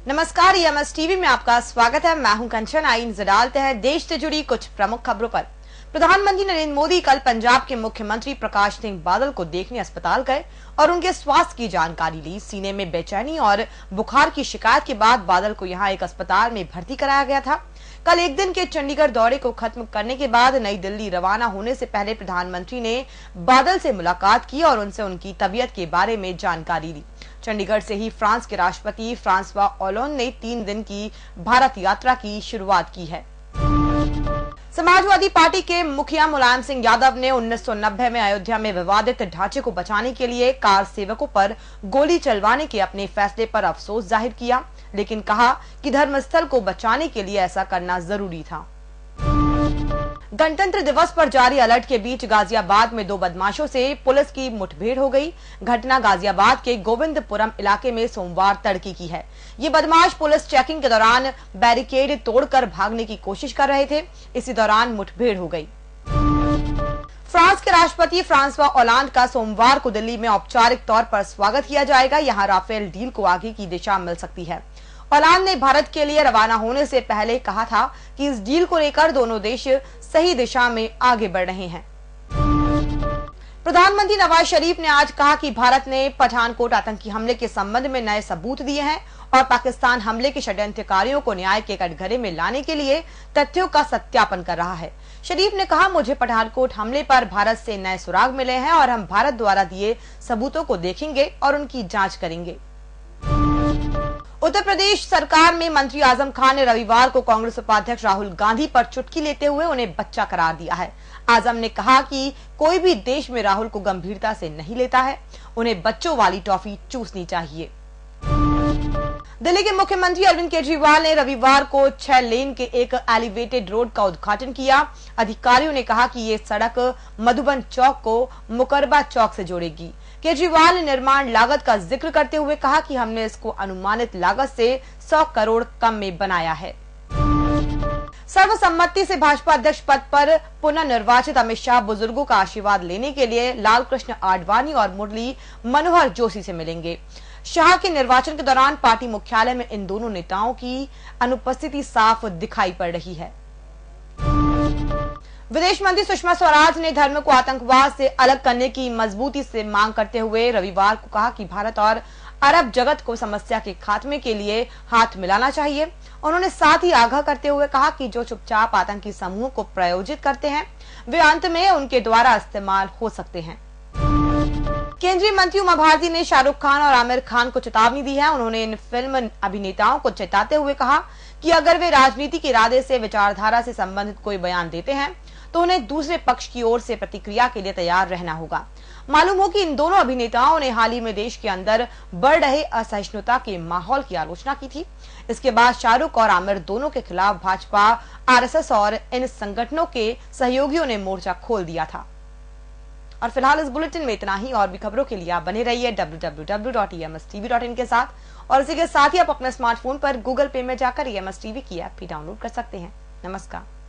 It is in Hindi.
नमस्कार, EMS टीवी में आपका स्वागत है। मैं हूं कंचन। आई नजर डालते हैं देश से जुड़ी कुछ प्रमुख खबरों पर। प्रधानमंत्री नरेंद्र मोदी कल पंजाब के मुख्यमंत्री प्रकाश सिंह बादल को देखने अस्पताल गए और उनके स्वास्थ्य की जानकारी ली। सीने में बेचैनी और बुखार की शिकायत के बाद बादल को यहां एक अस्पताल में भर्ती कराया गया था। कल एक दिन के चंडीगढ़ दौरे को खत्म करने के बाद नई दिल्ली रवाना होने से पहले प्रधानमंत्री ने बादल से मुलाकात की और उनसे उनकी तबीयत के बारे में जानकारी ली। चंडीगढ़ से ही फ्रांस के राष्ट्रपति फ्रांसवा ओलांद ने 3 दिन की भारत यात्रा की शुरुआत की है। समाजवादी पार्टी के मुखिया मुलायम सिंह यादव ने 1990 में अयोध्या में विवादित ढांचे को बचाने के लिए कार सेवकों पर गोली चलवाने के अपने फैसले पर अफसोस जाहिर किया, लेकिन कहा कि धर्मस्थल को बचाने के लिए ऐसा करना जरूरी था। गणतंत्र दिवस पर जारी अलर्ट के बीच गाजियाबाद में 2 बदमाशों से पुलिस की मुठभेड़ हो गई। घटना गाजियाबाद के गोविंदपुरम इलाके में सोमवार तड़के की है। ये बदमाश पुलिस चेकिंग के दौरान बैरिकेड तोड़कर भागने की कोशिश कर रहे थे। इसी दौरान मुठभेड़ हो गई। फ्रांस के राष्ट्रपति फ्रांसवा ओलांद का सोमवार को दिल्ली में औपचारिक तौर पर स्वागत किया जाएगा। यहाँ राफेल डील को आगे की दिशा मिल सकती है। ओलांद ने भारत के लिए रवाना होने से पहले कहा था कि इस डील को लेकर दोनों देश सही दिशा में आगे बढ़ रहे हैं। प्रधानमंत्री नवाज शरीफ ने आज कहा कि भारत ने पठानकोट आतंकी हमले के संबंध में नए सबूत दिए हैं और पाकिस्तान हमले के षड्यंत्रकारियों को न्याय के कटघरे में लाने के लिए तथ्यों का सत्यापन कर रहा है। शरीफ ने कहा, मुझे पठानकोट हमले पर भारत से नए सुराग मिले हैं और हम भारत द्वारा दिए सबूतों को देखेंगे और उनकी जांच करेंगे। उत्तर प्रदेश सरकार में मंत्री आजम खान ने रविवार को कांग्रेस उपाध्यक्ष राहुल गांधी पर चुटकी लेते हुए उन्हें बच्चा करार दिया है। आजम ने कहा कि कोई भी देश में राहुल को गंभीरता से नहीं लेता है, उन्हें बच्चों वाली टॉफी चूसनी चाहिए। दिल्ली के मुख्यमंत्री अरविंद केजरीवाल ने रविवार को 6 लेन के एक एलिवेटेड रोड का उद्घाटन किया। अधिकारियों ने कहा कि ये सड़क मधुबन चौक को मुकरबा चौक से जोड़ेगी। केजरीवाल ने निर्माण लागत का जिक्र करते हुए कहा कि हमने इसको अनुमानित लागत से 100 करोड़ कम में बनाया है। सर्वसम्मति से भाजपा अध्यक्ष पद पर पुनः निर्वाचित अमित शाह बुजुर्गों का आशीर्वाद लेने के लिए लाल कृष्ण आडवाणी और मुरली मनोहर जोशी से मिलेंगे। शाह के निर्वाचन के दौरान पार्टी मुख्यालय में इन दोनों नेताओं की अनुपस्थिति साफ दिखाई पड़ रही है। विदेश मंत्री सुषमा स्वराज ने धर्म को आतंकवाद से अलग करने की मजबूती से मांग करते हुए रविवार को कहा कि भारत और अरब जगत को समस्या के खात्मे के लिए हाथ मिलाना चाहिए। उन्होंने साथ ही आगाह करते हुए कहा कि जो चुपचाप आतंकी समूह को प्रायोजित करते हैं वे अंत में उनके द्वारा इस्तेमाल हो सकते हैं। केंद्रीय मंत्री उमा भारती ने शाहरुख खान और आमिर खान को चेतावनी दी है। उन्होंने इन फिल्म अभिनेताओं को चेताते हुए कहा कि अगर वे राजनीति के इरादे से विचारधारा से संबंधित कोई बयान देते हैं तो उन्हें दूसरे पक्ष की ओर से प्रतिक्रिया के लिए तैयार रहना होगा। मालूम हो कि इन दोनों अभिनेताओं ने हाल ही में देश के अंदर बढ़ रहे असहिष्णुता के माहौल की आलोचना की थी। इसके बाद शाहरुख और आमिर दोनों के खिलाफ भाजपा, RSS और इन संगठनों के सहयोगियों ने मोर्चा खोल दिया था। और फिलहाल इस बुलेटिन में इतना ही। और भी खबरों के लिए आप बने रहिए www.emstv.in के साथ। और इसी के साथ ही आप अपने स्मार्टफोन पर गूगल पे में जाकर EMS टीवी की ऐप भी डाउनलोड कर सकते हैं। नमस्कार।